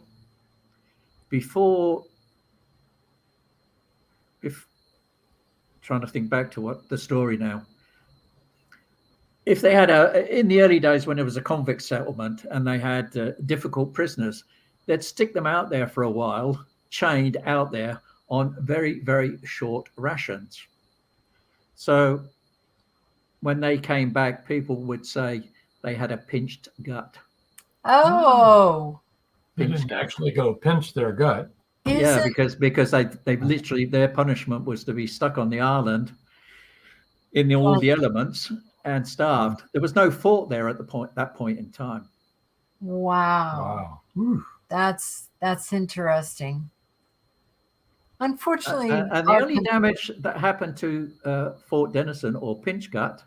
trying to think back to what the story now. If they had in the early days when it was a convict settlement and they had difficult prisoners, they'd stick them out there for a while, chained out there on very, very short rations. So when they came back, people would say they had a pinched gut. Oh. They didn't actually go pinch their gut. Because they literally, their punishment was to be stuck on the island in all the elements and starved. There was no fort there at that point in time. Wow. That's interesting. Unfortunately, and the only damage that happened to Fort Denison or Pinch Gut,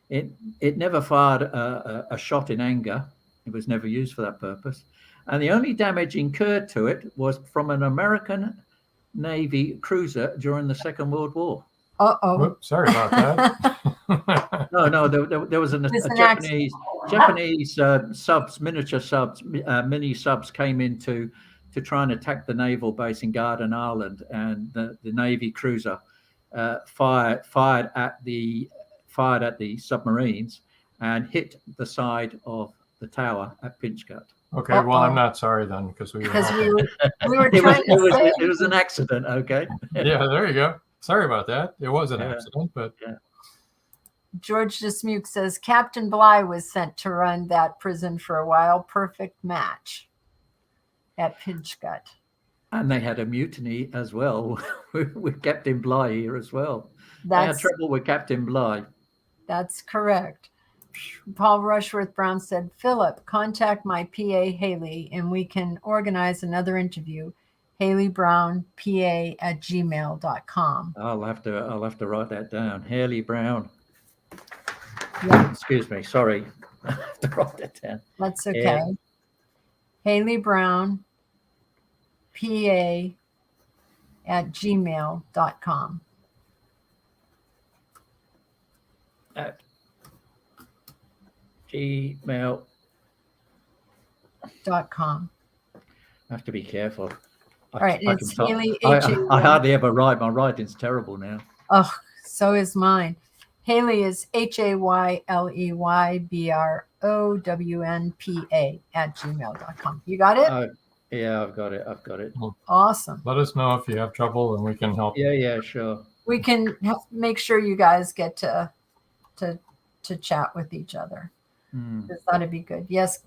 it never fired a shot in anger. It was never used for that purpose. And the only damage incurred to it was from an American Navy cruiser during the Second World War. Whoops, sorry about that. No, there was a Japanese subs, miniature subs, mini subs came in to try and attack the naval base in Garden Island, and the Navy cruiser fired at the submarines and hit the side of the tower at Pinch Gut. Okay, well, I'm not sorry then, because we were trying to say it was an accident. Okay. Yeah, there you go. Sorry about that. It was an accident, but George Dismuke says Captain Bligh was sent to run that prison for a while. Perfect match at Pidgegut. And they had a mutiny as well with Captain Bligh here as well. They had trouble with Captain Bligh. That's correct. Paul Rushworth Brown said, Philip, contact my PA Haley and we can organize another interview. HaleyBrownPA@gmail.com. I'll have to write that down. Haley Brown. Yeah. Excuse me. Sorry. I have to write that down. That's okay. Haley Brown PA@gmail.com. At gmail.com. I have to be careful. All right, it's Haley. I hardly ever write. My writing's terrible now. Oh, so is mine. Haley is HAYLEYBROWNPA@gmail.com. You got it? Yeah, I've got it. Awesome. Let us know if you have trouble and we can help. Yeah, sure. We can make sure you guys get to chat with each other. That'd be good. Yes.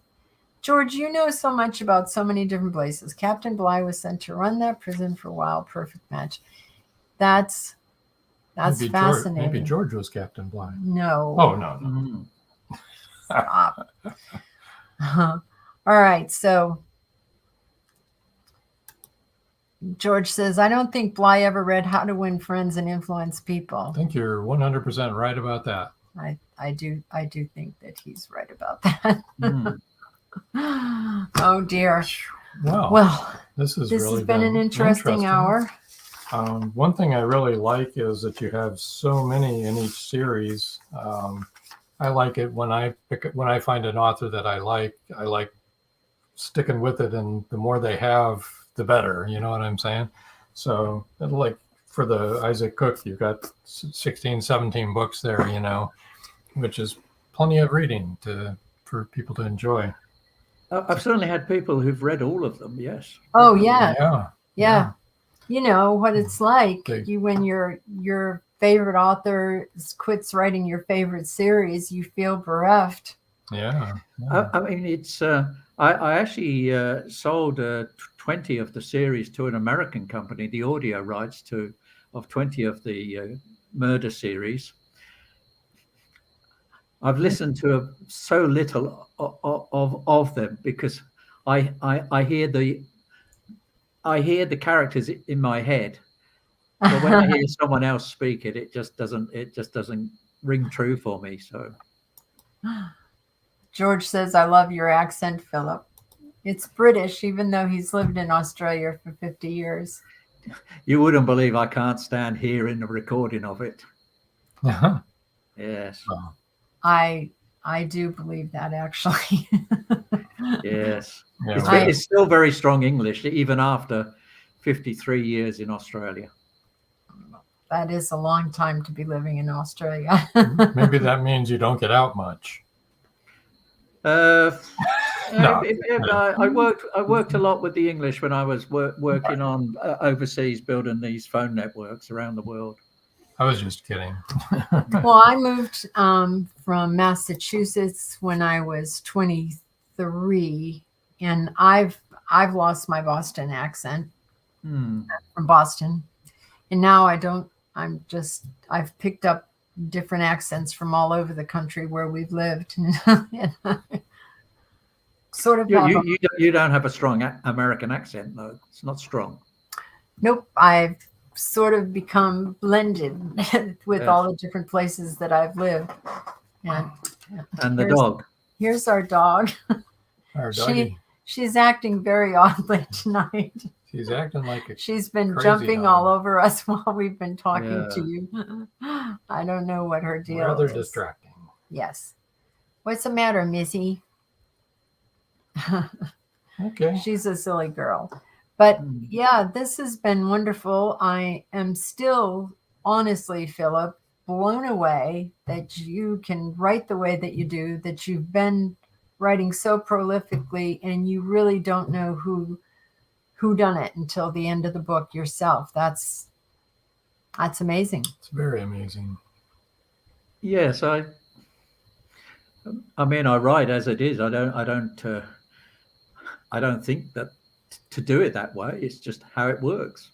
George, you know so much about so many different places. Captain Bligh was sent to run that prison for a while. Perfect match. That's fascinating. Maybe George was Captain Bligh. No. Oh, no. Stop. All right. So George says, I don't think Bligh ever read How to Win Friends and Influence People. I think you're 100% right about that. I do think that he's right about that. Oh dear. Well, this has been an interesting hour. One thing I really like is that you have so many in each series. I like it when I find an author that I like sticking with it, and the more they have, the better. You know what I'm saying? So, like for the Isaac Cook, you've got 16, 17 books there, which is plenty of reading for people to enjoy. I've certainly had people who've read all of them. Yes. Oh yeah. You know what it's like. When your favorite author quits writing your favorite series, you feel bereft. Yeah. I mean, it's. I actually sold 20 of the series to an American company, the audio rights of 20 of the murder series. I've listened to so little of them because I hear the characters in my head, but when I hear someone else speak it just doesn't ring true for me. So George says, I love your accent, Philip. It's British, even though he's lived in Australia for 50 years. You wouldn't believe I can't stand hearing the recording of it. Uh-huh. Yes. Oh. I do believe that, actually. Yes. Yeah, it's still very strong English, even after 53 years in Australia. That is a long time to be living in Australia. Maybe that means you don't get out much. No. I worked a lot with the English when I was working on overseas, building these phone networks around the world. I was just kidding. Well, I moved from Massachusetts when I was 23, and I've lost my Boston accent from Boston, and now I don't. I've picked up different accents from all over the country where we've lived. Sort of. You don't have a strong American accent, though. It's not strong. Nope. I've sort of become blended with all the different places that I've lived. And the dog. Here's our dog. Our doggy. She's acting very oddly tonight. She's acting like she's been jumping all over us while we've been talking to you. I don't know what her deal is. Rather distracting. Yes. What's the matter, Missy? Okay. She's a silly girl. But yeah, this has been wonderful. I am still, honestly, Philip, blown away that you can write the way that you do, that you've been writing so prolifically, and you really don't know who done it until the end of the book yourself. That's amazing. It's very amazing. Yes, I mean, I write as it is. I don't think that to do it that way. It's just how it works.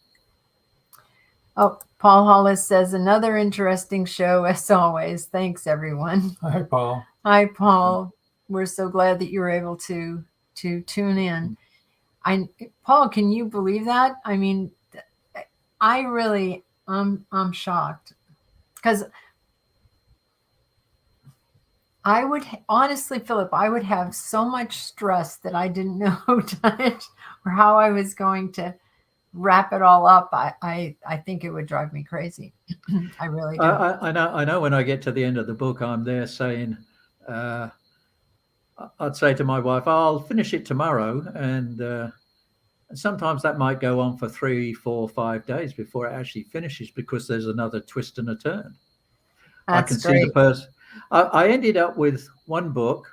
Oh, Paul Hollis says another interesting show as always. Thanks, everyone. Hi, Paul. Hi, Paul. We're so glad that you were able to tune in. Paul, can you believe that? I mean, I really, I'm shocked because I would honestly, Philip, I would have so much stress that I didn't know or how I was going to wrap it all up. I think it would drive me crazy. I really do. I know when I get to the end of the book, I'm there saying, I'd say to my wife, I'll finish it tomorrow. And sometimes that might go on for 3, 4, 5 days before it actually finishes because there's another twist and a turn. That's I can great. see the person. I ended up with one book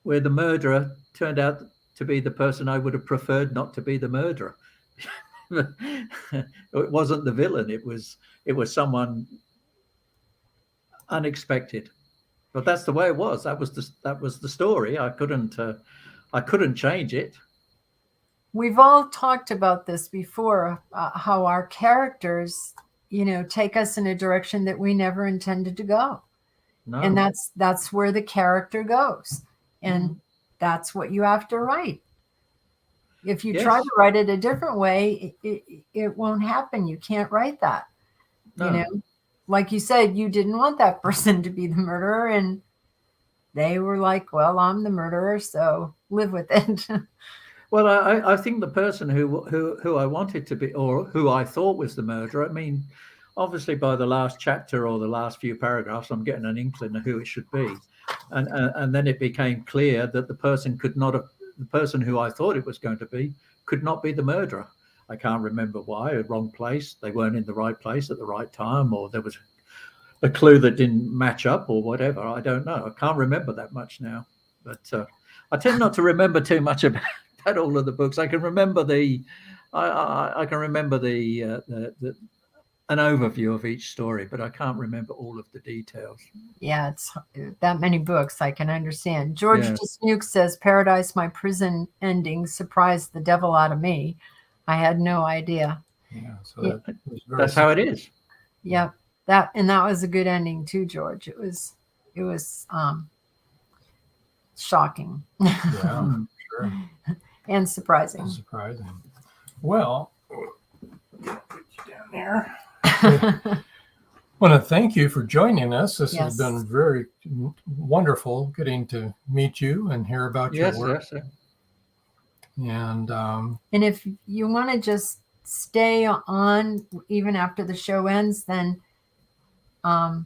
where the murderer turned out to be the person I would have preferred not to be the murderer. It wasn't the villain. It was someone unexpected. But that's the way it was. That was the story. I couldn't change it. We've all talked about this before, how our characters, take us in a direction that we never intended to go. No. And that's where the character goes. And that's what you have to write. If you try to write it a different way, it won't happen. You can't write that. No. Like you said, you didn't want that person to be the murderer, and they were like, well, I'm the murderer, so live with it. Well, I think the person who I wanted to be, or who I thought was the murderer, I mean, obviously by the last chapter or the last few paragraphs, I'm getting an inkling of who it should be. And then it became clear that the person who I thought it was going to be could not be the murderer. I can't remember why. Wrong place. They weren't in the right place at the right time, or there was a clue that didn't match up, or whatever. I don't know. I can't remember that much now. But I tend not to remember too much about all of the books. I can remember an overview of each story, but I can't remember all of the details. Yeah, it's that many books. I can understand. George Dismuke says, Paradise, my prison ending surprised the devil out of me. I had no idea. Yeah, so that's how it is. Yep. That was a good ending too, George. It was shocking. Yeah, sure. And surprising. Well, put you down there. I want to thank you for joining us. This has been very wonderful getting to meet you and hear about your work. Yes. And if you want to just stay on even after the show ends, then Paul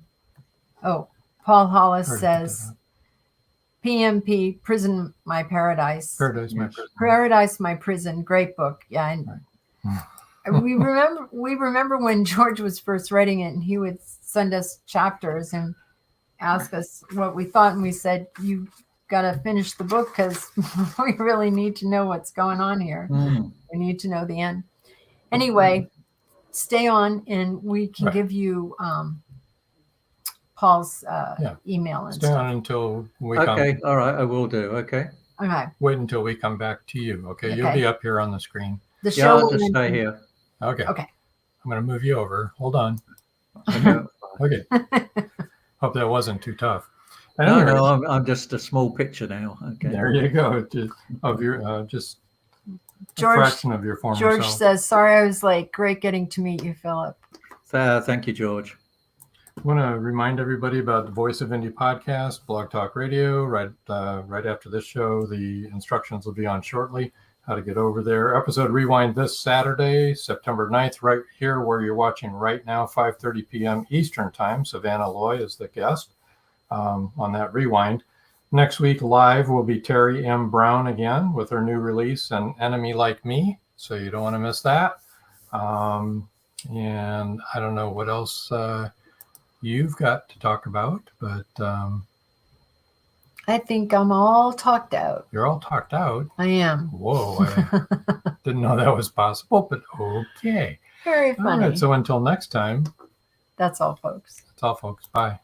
Hollis says, PMP, Prison My Paradise. Paradise My Prison. Great book. Yeah. And we remember when George was first writing it, and he would send us chapters and ask us what we thought. And we said, you got to finish the book because we really need to know what's going on here. We need to know the end. Anyway, stay on and we can give you Paul's email and stay stuff. on until we come. Okay, all right, I will do. Okay. Wait until we come back to you. Okay, you'll be up here on the screen. The show I'll just stay here. Okay. Okay. I'm going to move you over. Hold on. Okay. Hope that wasn't too tough. No, I'm just a small picture now. Okay. There you go. Just of your just George, a fraction of your former George self. says, sorry I was late. Great getting to meet you, Philip. Thank you, George. I want to remind everybody about the Voice of Indie podcast, Blog Talk Radio. Right after this show, the instructions will be on shortly. How to get over there. Episode rewind this Saturday, September 9th, right here where you're watching right now, 5:30 p.m. Eastern Time. Savannah Loy is the guest on that rewind. Next week live will be Terry M. Brown again with her new release, An Enemy Like Me. So you don't want to miss that. And I don't know what else you've got to talk about, but I think I'm all talked out. You're all talked out? I am. Whoa, I didn't know that was possible, but okay. Very funny. All right, so until next time. That's all, folks. That's all, folks. Bye.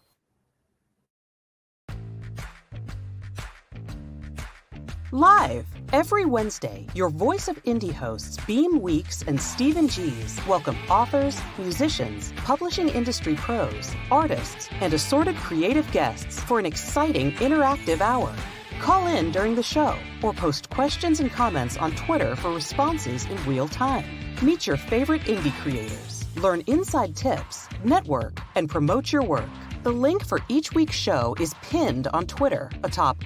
Live every Wednesday, your Voice of Indie hosts Beam Weeks and Stephen G's welcome authors, musicians, publishing industry pros, artists, and assorted creative guests for an exciting interactive hour. Call in during the show or post questions and comments on Twitter for responses in real time. Meet your favorite indie creators, learn inside tips, network, and promote your work. The link for each week's show is pinned on Twitter atop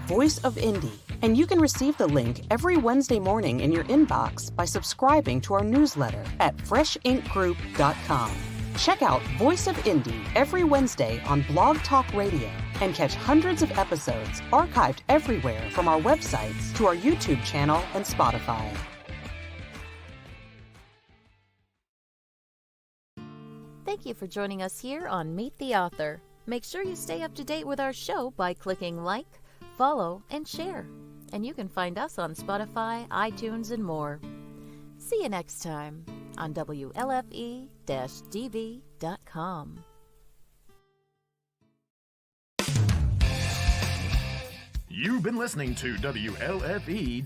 @VoiceOfIndie. And you can receive the link every Wednesday morning in your inbox by subscribing to our newsletter at freshinkgroup.com. Check out Voice of Indie every Wednesday on Blog Talk Radio and catch hundreds of episodes archived everywhere from our websites to our YouTube channel and Spotify. Thank you for joining us here on Meet the Author. Make sure you stay up to date with our show by clicking like, follow, and share. And you can find us on Spotify, iTunes, and more. See you next time on WLFE-DB.com. You've been listening to WLFE-DB.com.